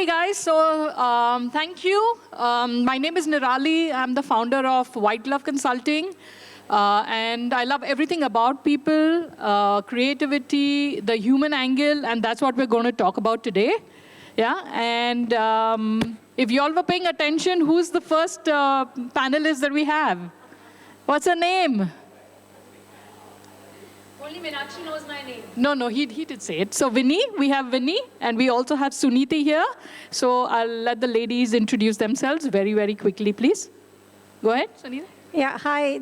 Okay, guys, so thank you. My name is Nirali. I'm the founder of White Glove Consulting. And I love everything about people, creativity, the human angle, and that's what we're going to talk about today. Yeah, and if you all were paying attention, who's the first panelist that we have? What's her name? Only Meenakshi knows my name. No, he did say it. So Vinny, we have Vinny, and we also have Suniti here. So I'll let the ladies introduce themselves very, very quickly, please. Go ahead, Suniti. Yeah, hi.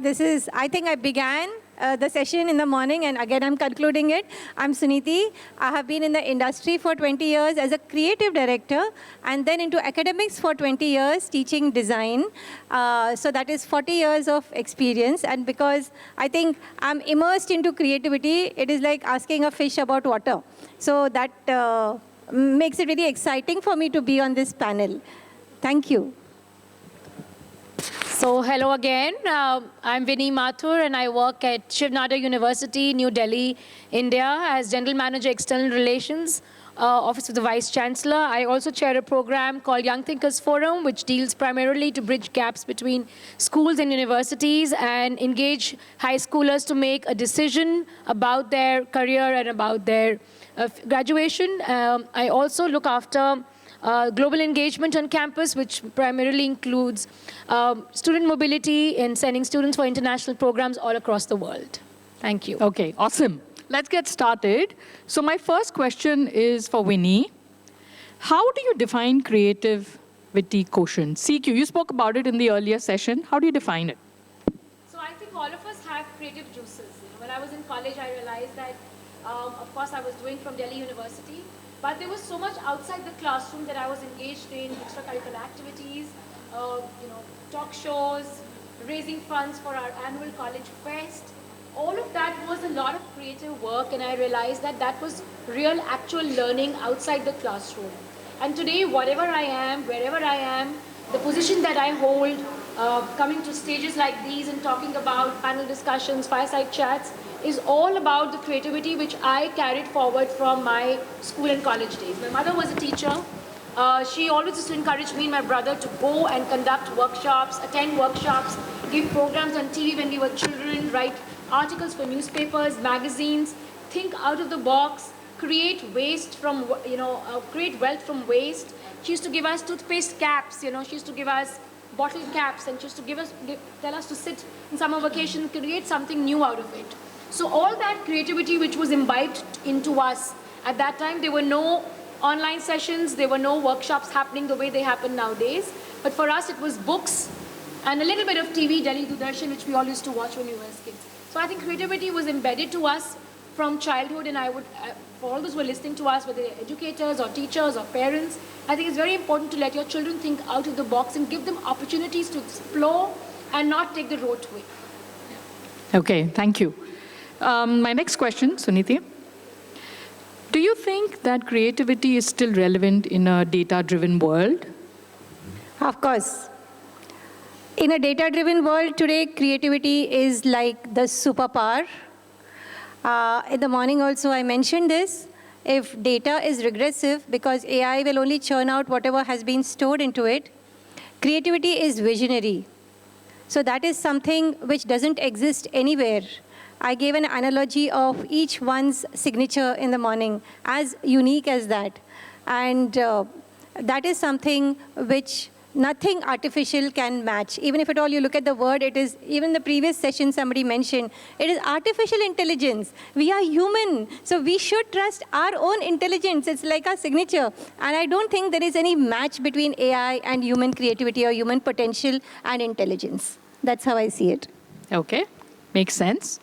I think I began the session in the morning, and again, I'm concluding it. I'm Suniti. I have been in the industry for 20 years as a creative director, and then into academics for 20 years, teaching design. So that is 40 years of experience. And because I think I'm immersed into creativity, it is like asking a fish about water. So that makes it very exciting for me to be on this panel. Thank you. So hello again. I'm Vinny Mathur, and I work at Shiv Nada University, New Delhi, India, as General Manager, External Relations, Office of the Vice Chancellor. I also chair a program called Young Thinkers Forum, which deals primarily to bridge gaps between schools and universities and engage high schoolers to make a decision about their career and about their graduation. I also look after global engagement on campus, which primarily includes student mobility and sending students for international programs all across the world. Thank you. Okay, awesome. Let's get started. So my first question is for Winnie. How do you define creativity quotient? CQ, you spoke about it in the earlier session. How do you define it? So I think all of us have creative juices. When I was in college, I realized that, of course, I was doing from Delhi University. But there was so much outside the classroom that I was engaged in, extracurricular activities, talk shows, raising funds for our annual college fest. All of that was a lot of creative work, and I realized that that was real, actual learning outside the classroom. And today, whatever I am, wherever I am, the position that I hold, coming to stages like these and talking about panel discussions, fireside chats, is all about the creativity which I carried forward from my school and college days. My mother was a teacher. She always used to encourage me and my brother to go and conduct workshops, attend workshops, give programs on TV when we were children, write articles for newspapers, magazines, think out of the box, create waste from, create wealth from waste. She used to give us toothpaste caps, she used to give us bottle caps, and she used to tell us to sit in summer vacation, create something new out of it. So all that creativity which was imbibed into us, at that time there were no online sessions, there were no workshops happening the way they happen nowadays. But for us it was books and a little bit of TV, Delhi Doordarshan, which we all used to watch when we were kids. So I think creativity was embedded to us from childhood, and I would, for all those who are listening to us, whether they're educators or teachers or parents, I think it's very important to let your children think out of the box and give them opportunities to explore and not take the rote way. Okay, thank you. My next question, Suniti. Do you think that creativity is still relevant in a data-driven world? Of course. In a data-driven world today, creativity is like the superpower. In the morning also I mentioned this. If data is regressive, because AI will only churn out whatever has been stored into it, creativity is visionary. So that is something which doesn't exist anywhere. I gave an analogy of each one's signature in the morning, as unique as that. And that is something which nothing artificial can match. Even if at all you look at the word, it is, even the previous session somebody mentioned, it is artificial intelligence. We are human, so we should trust our own intelligence. It's like our signature. And I don't think there is any match between AI and human creativity or human potential and intelligence. That's how I see it. Okay, makes sense.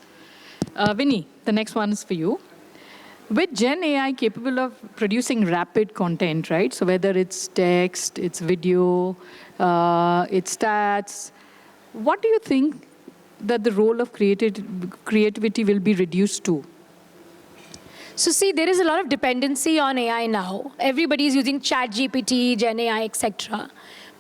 Vinny, the next one is for you. With Gen AI capable of producing rapid content, right? So whether it's text, it's video, it's stats, what do you think that the role of creativity will be reduced to? So see, there is a lot of dependency on AI now. Everybody is using ChatGPT, Gen AI, etc.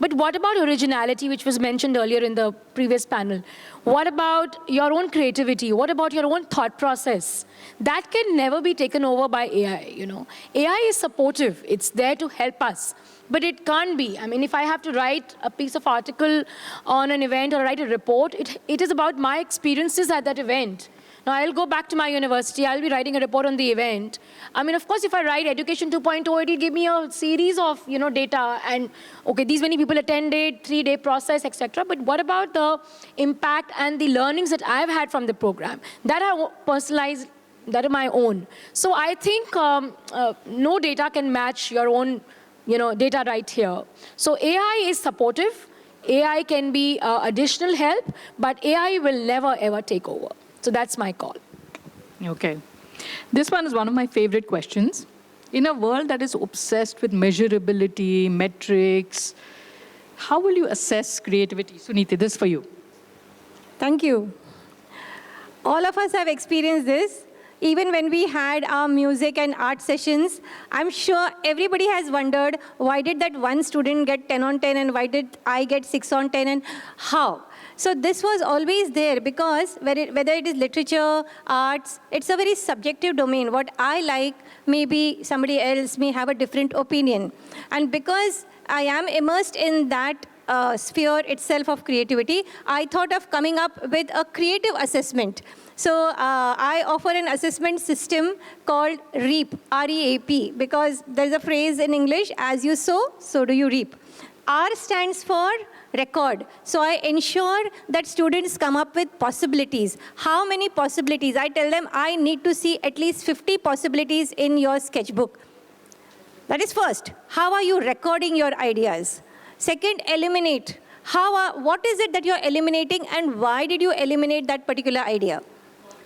But what about originality, which was mentioned earlier in the previous panel? What about your own creativity? What about your own thought process? That can never be taken over by AI, you know. AI is supportive. It's there to help us. But it can't be. I mean, if I have to write a piece of article on an event or write a report, it is about my experiences at that event. Now, I'll go back to my university. I'll be writing a report on the event. I mean, of course, if I write Education 2.0, it'll give me a series of, you know, data and, okay, these many people attended, 3-day process, etc. But what about the impact and the learnings that I've had from the program? That are personalized, that are my own. So I think no data can match your own, you know, data right here. So AI is supportive. AI can be additional help, but AI will never, ever take over. So that's my call. Okay. This one is one of my favorite questions. In a world that is obsessed with measurability, metrics, how will you assess creativity? Suniti, this is for you. Thank you. All of us have experienced this. Even when we had our music and art sessions, I'm sure everybody has wondered, why did that one student get 10 on 10 and why did I get 6 on 10 and how? So this was always there because whether it is literature, arts, it's a very subjective domain. What I like, maybe somebody else may have a different opinion. And because I am immersed in that sphere itself of creativity, I thought of coming up with a creative assessment. So I offer an assessment system called REAP, R-E-A-P, because there's a phrase in English, as you sow, so do you reap. R stands for record. So I ensure that students come up with possibilities. How many possibilities? I tell them I need to see at least 50 possibilities in your sketchbook. That is first. How are you recording your ideas? Second, eliminate. What is it that you're eliminating and why did you eliminate that particular idea?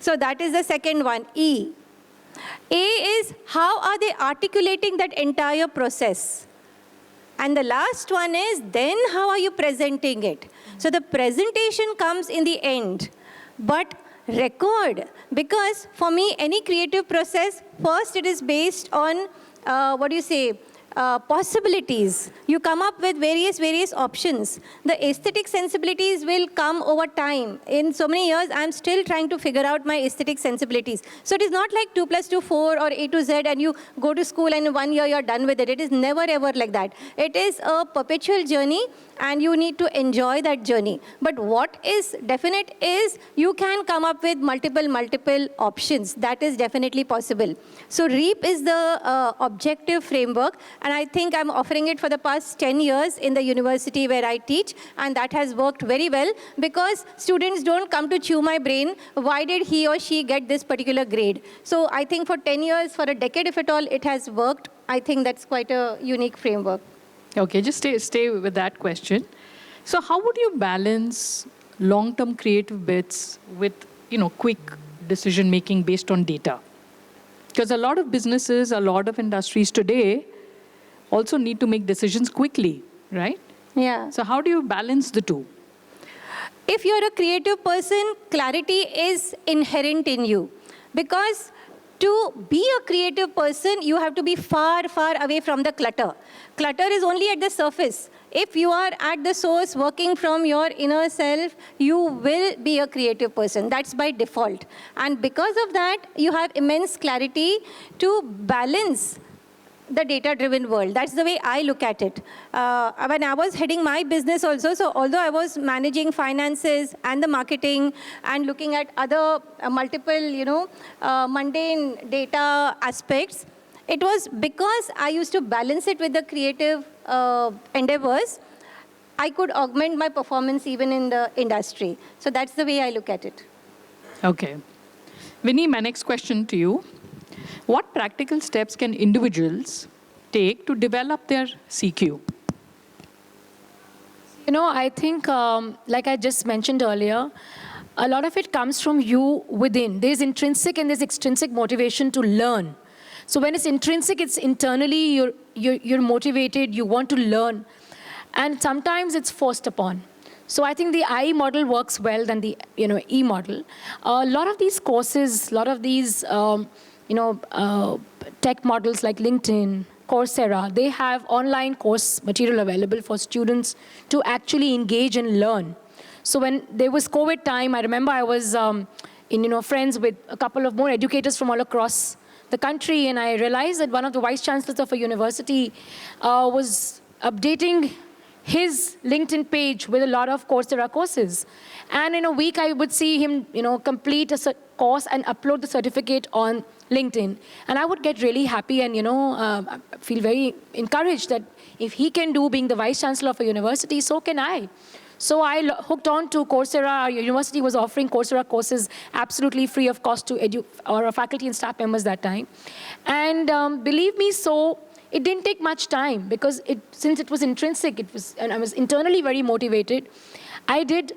So that is the second one, E. A is how are they articulating that entire process? And the last one is then how are you presenting it? So the presentation comes in the end, but record, because for me, any creative process, first it is based on, possibilities. You come up with various options. The aesthetic sensibilities will come over time. In so many years, I'm still trying to figure out my aesthetic sensibilities. So it is not like 2 + 2, 4 or A to Z and you go to school and in 1 year you're done with it. It is never ever like that. It is a perpetual journey and you need to enjoy that journey. But what is definite is you can come up with multiple options. That is definitely possible. So REAP is the objective framework. And I think I'm offering it for the past 10 years in the university where I teach. And that has worked very well because students don't come to chew my brain. Why did he or she get this particular grade? So I think for 10 years, for a decade, if at all, it has worked. I think that's quite a unique framework. Okay, just stay with that question. So how would you balance long-term creative bits with, quick decision-making based on data? Because a lot of businesses, a lot of industries today also need to make decisions quickly, right? Yeah. So how do you balance the two? If you're a creative person, clarity is inherent in you. Because to be a creative person, you have to be far away from the clutter. Clutter is only at the surface. If you are at the source working from your inner self, you will be a creative person. That's by default. And because of that, you have immense clarity to balance the data-driven world. That's the way I look at it. When I was heading my business also, so although I was managing finances and the marketing and looking at other multiple, mundane data aspects, it was because I used to balance it with the creative endeavors, I could augment my performance even in the industry. So that's the way I look at it. Okay. Vinny, my next question to you. What practical steps can individuals take to develop their CQ? I think, like I just mentioned earlier, a lot of it comes from you within. There's intrinsic and there's extrinsic motivation to learn. So when it's intrinsic, it's internally, you're motivated, you want to learn. And sometimes it's forced upon. So I think the I model works well than the E model. A lot of these courses, a lot of these tech models like LinkedIn, Coursera, they have online course material available for students to actually engage and learn. So when there was COVID time, I remember I was friends with a couple of more educators from all across the country, and I realized that one of the vice chancellors of a university was updating his LinkedIn page with a lot of Coursera courses. And in a week, I would see him, complete a course and upload the certificate on LinkedIn. And I would get really happy and, feel very encouraged that if he can do being the vice chancellor of a university, so can I. So I hooked on to Coursera. Our university was offering Coursera courses absolutely free of cost to our faculty and staff members that time. And believe me, so it didn't take much time because since it was intrinsic, and I was internally very motivated. I did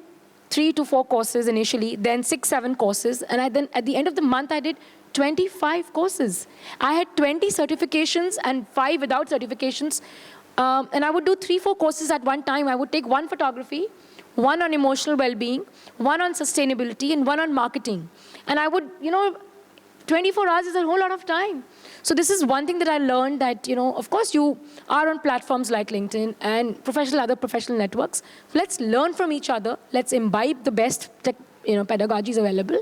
3 to 4 courses initially, then 6, 7 courses, and then at the end of the month, I did 25 courses. I had 20 certifications and 5 without certifications. And I would do 3, 4 courses at one time. I would take 1 photography, 1 on emotional well-being, 1 on sustainability, and 1 on marketing. And I would, 24 hours is a whole lot of time. So this is one thing that I learned that, of course you are on platforms like LinkedIn and other professional networks. Let's learn from each other. Let's imbibe the best pedagogies available.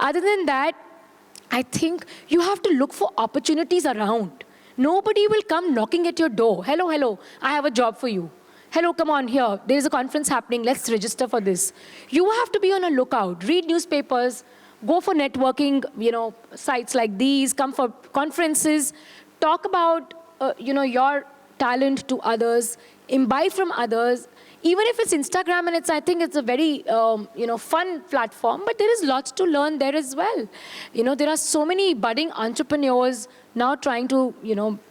Other than that, I think you have to look for opportunities around. Nobody will come knocking at your door. Hello, hello, I have a job for you. Hello, come on here. There is a conference happening. Let's register for this. You have to be on a lookout. Read newspapers. Go for networking, sites like these. Come for conferences. Talk about, your talent to others. Imbibe from others. Even if it's Instagram and I think it's a very, fun platform, but there is lots to learn there as well. There are so many budding entrepreneurs now trying to,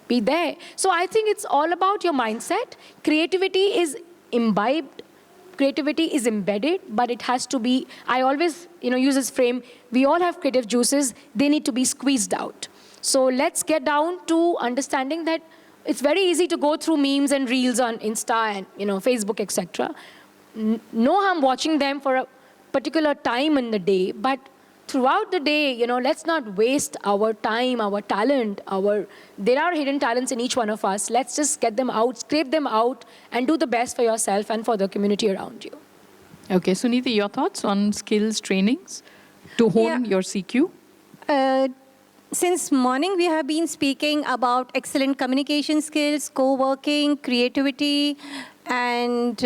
be there. So I think it's all about your mindset. Creativity is imbibed. Creativity is embedded, but it has to be, I always, use this frame, we all have creative juices, they need to be squeezed out. So let's get down to understanding that it's very easy to go through memes and reels on Insta and, Facebook, etc. No harm watching them for a particular time in the day, but throughout the day, let's not waste our time, our talent, there are hidden talents in each one of us. Let's just get them out, scrape them out, and do the best for yourself and for the community around you. Okay, Suniti, your thoughts on skills trainings to hone your CQ? Since morning, we have been speaking about excellent communication skills, co-working, creativity, and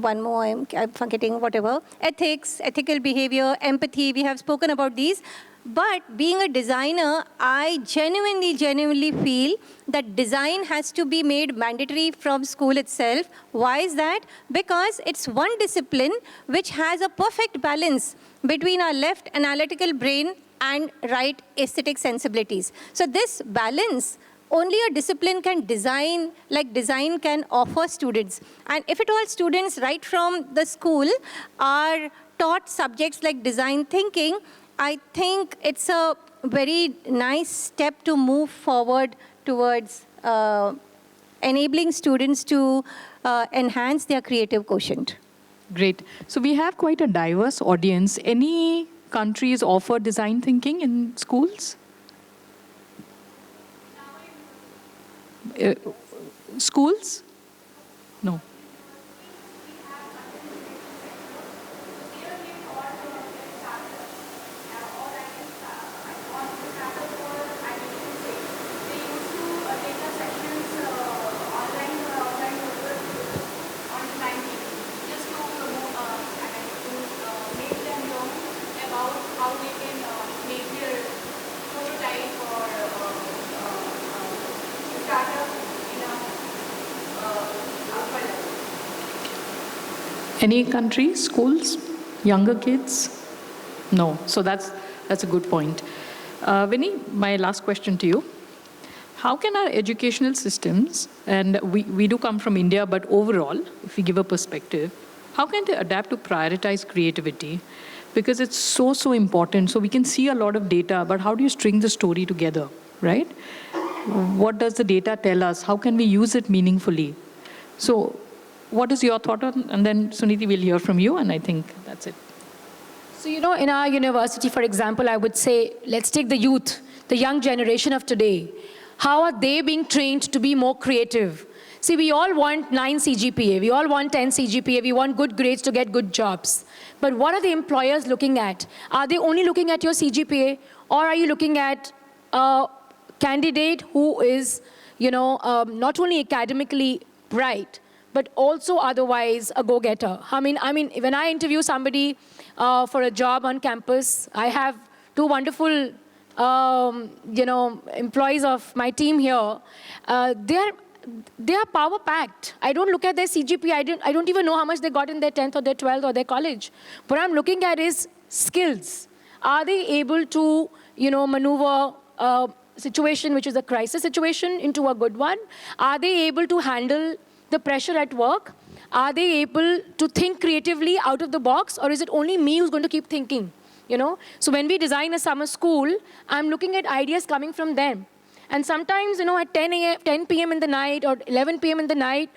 one more, I'm forgetting, whatever. Ethics, ethical behavior, empathy, we have spoken about these. But being a designer, I genuinely feel that design has to be made mandatory from school itself. Why is that? Because it's one discipline which has a perfect balance between our left analytical brain and right aesthetic sensibilities. So this balance, only a discipline can design, like design can offer students. And if at all students right from the school are taught subjects like design thinking, I think it's a very nice step to move forward towards enabling students to enhance their creative quotient. Great. So we have quite a diverse audience. Any countries offer design thinking in schools? Schools? No. Any country, schools, younger kids? No. So that's a good point. Vinny, my last question to you. How can our educational systems, and we do come from India, but overall, if we give a perspective, how can they adapt to prioritize creativity? Because it's so important. So we can see a lot of data, but how do you string the story together, right? What does the data tell us? How can we use it meaningfully? So what is your thought on, and then Suniti, we'll hear from you, and I think that's it. So, in our university, for example, I would say, let's take the youth, the young generation of today. How are they being trained to be more creative? See, we all want 9 CGPA, we all want 10 CGPA, we want good grades to get good jobs. But what are the employers looking at? Are they only looking at your CGPA, or are you looking at a candidate who is, not only academically bright, but also otherwise a go-getter? I mean, when I interview somebody for a job on campus, I have 2 wonderful, employees of my team here. They are power-packed. I don't look at their CGPA. I don't even know how much they got in their 10th or their 12th or their college. What I'm looking at is skills. Are they able to, maneuver a situation which is a crisis situation into a good one? Are they able to handle the pressure at work? Are they able to think creatively out of the box, or is it only me who's going to keep thinking? So when we design a summer school, I'm looking at ideas coming from them. And sometimes, at 10 p.m. in the night or 11 p.m. in the night,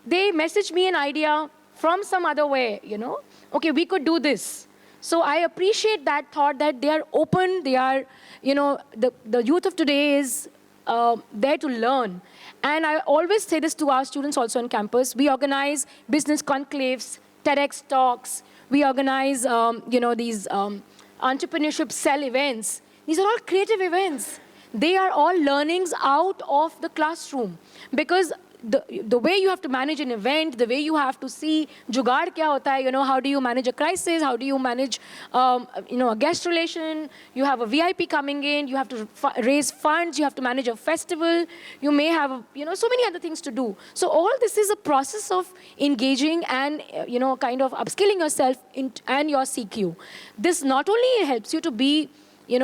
they message me an idea from some other way, Okay, we could do this. So I appreciate that thought that they are open, they are, the youth of today is there to learn. And I always say this to our students also on campus. We organize business conclaves, TEDx talks. We organize, these entrepreneurship cell events. These are all creative events. They are all learnings out of the classroom, because the way you have to manage an event, the way you have to see jugaad kya hota hai, how do you manage a crisis, how do you manage, a guest relation, you have a VIP coming in, you have to raise funds, you have to manage a festival, you may have, so many other things to do. So all this is a process of engaging and, kind of upskilling yourself and your CQ. This not only helps you to be, it's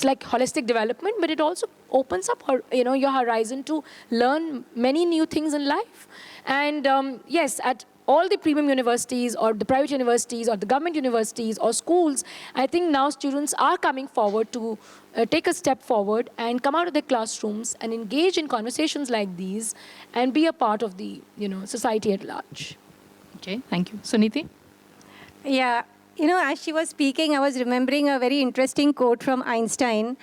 like holistic development, but it also opens up, your horizon to learn many new things in life. And yes, at all the premium universities or the private universities or the government universities or schools, I think now students are coming forward to take a step forward and come out of their classrooms and engage in conversations like these and be a part of the, society at large. Okay, thank you. Suniti? Yeah. As she was speaking, I was remembering a very interesting quote from Einstein.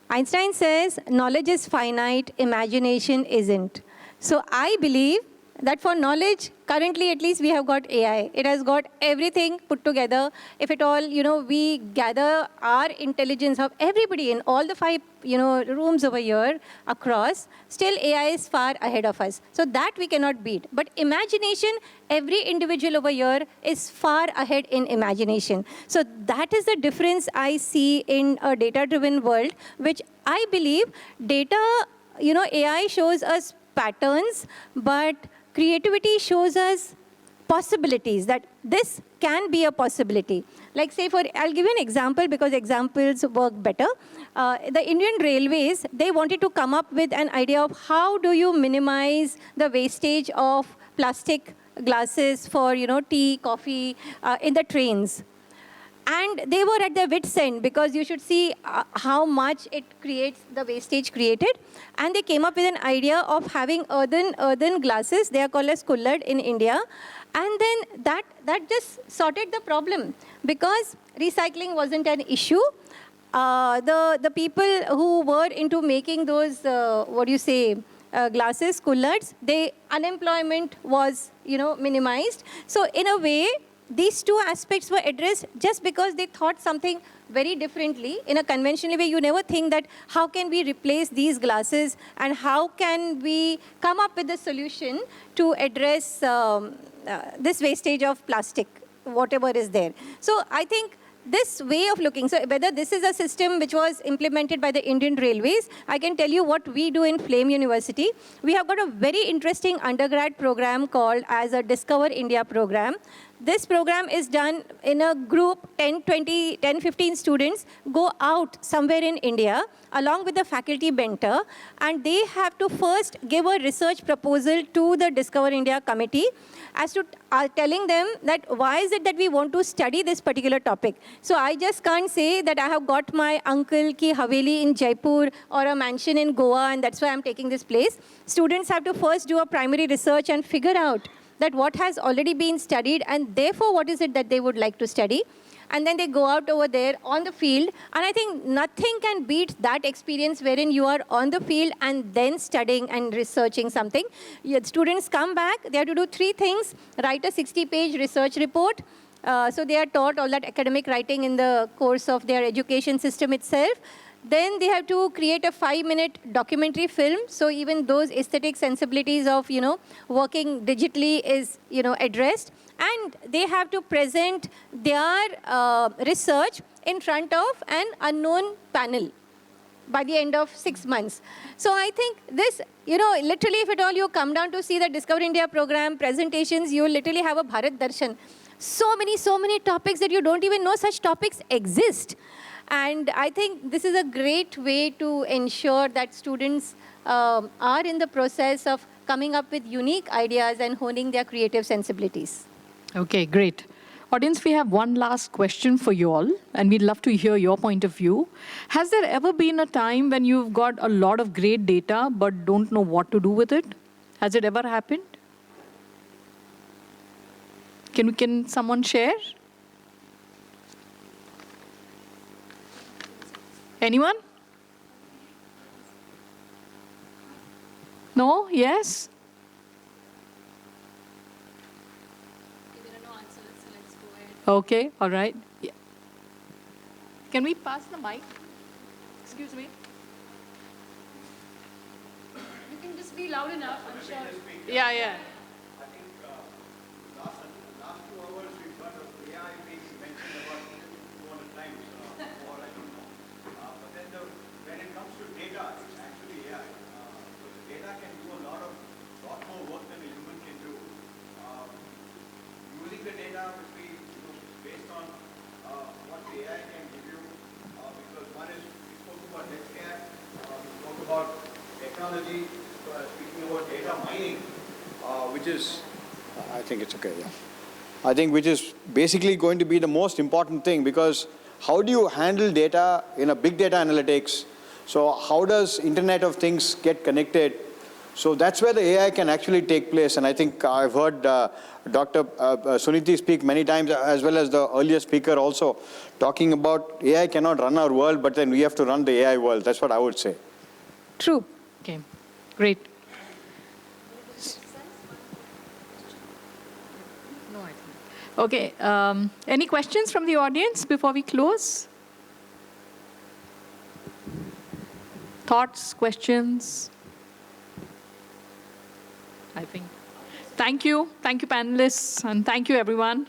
Einstein says, knowledge is finite, imagination isn't. So I believe that for knowledge, currently at least we have got AI. It has got everything put together. If at all, we gather our intelligence of everybody in all the 5, rooms over here across, still AI is far ahead of us. So that we cannot beat. But imagination, every individual over here is far ahead in imagination. So that is the difference I see in a data-driven world, which I believe data, AI shows us patterns, but creativity shows us possibilities, that this can be a possibility. Like say I'll give you an example because examples work better. The Indian Railways, they wanted to come up with an idea of how do you minimize the wastage of plastic glasses for, tea, coffee in the trains. And they were at their wits' end because you should see how much it creates, the wastage created. And they came up with an idea of having earthen glasses. They are called as kullad in India. And then that just sorted the problem because recycling wasn't an issue. The people who were into making those, glasses, kullads, unemployment was, minimized. So in a way, these 2 aspects were addressed just because they thought something very differently. In a conventional way, you never think that how can we replace these glasses and how can we come up with a solution to address this wastage of plastic, whatever is there. So I think this way of looking, so whether this is a system which was implemented by the Indian Railways, I can tell you what we do in Flame University. We have got a very interesting undergrad program called as a Discover India program. This program is done in a group, 10-15 students go out somewhere in India along with the faculty mentor, and they have to first give a research proposal to the Discover India committee as to telling them that why is it that we want to study this particular topic. So I just can't say that I have got my uncle ki haveli in Jaipur or a mansion in Goa and that's why I'm taking this place. Students have to first do a primary research and figure out that what has already been studied and therefore what is it that they would like to study. and then they go out over there on the field. And I think nothing can beat that experience wherein you are on the field and then studying and researching something. Students come back, they have to do 3 things: write a 60-page research report. So they are taught all that academic writing in the course of their education system itself. Then they have to create a 5-minute documentary film. So even those aesthetic sensibilities of, working digitally is, addressed. And they have to present their research in front of an unknown panel by the end of 6 months. So I think this, literally if at all you come down to see the Discover India program presentations, you will literally have a Bharat Darshan. So many topics that you don't even know such topics exist. And I think this is a great way to ensure that students are in the process of coming up with unique ideas and honing their creative sensibilities. Okay, great. Audience, we have one last question for you all, and we'd love to hear your point of view. Has there ever been a time when you've got a lot of great data but don't know what to do with it? Has it ever happened? Can someone share? Anyone? No? Yes? Okay, all right. Yeah. Can we pass the mic? Excuse me. You can just be loud enough, I'm sure. Yeah, yeah. I think last 2 hours we've heard of AI being mentioned about 200 times, or I don't know. But then when it comes to data, it's actually AI. So the data can do a lot more work than a human can do. Using the data will be based on what the AI can give you. Because one is, we spoke about healthcare, we spoke about technology, speaking about data mining. Which is, I think it's okay, yeah. I think which is basically going to be the most important thing, because how do you handle data in a big data analytics? So how does Internet of Things get connected? So that's where the AI can actually take place. And I think I've heard Dr. Suniti speak many times, as well as the earlier speaker also, talking about AI cannot run our world, but then we have to run the AI world. That's what I would say. True. Okay, great. No, I think. Okay, any questions from the audience before we close? Thoughts, questions? I think. Thank you, panelists, and thank you, everyone.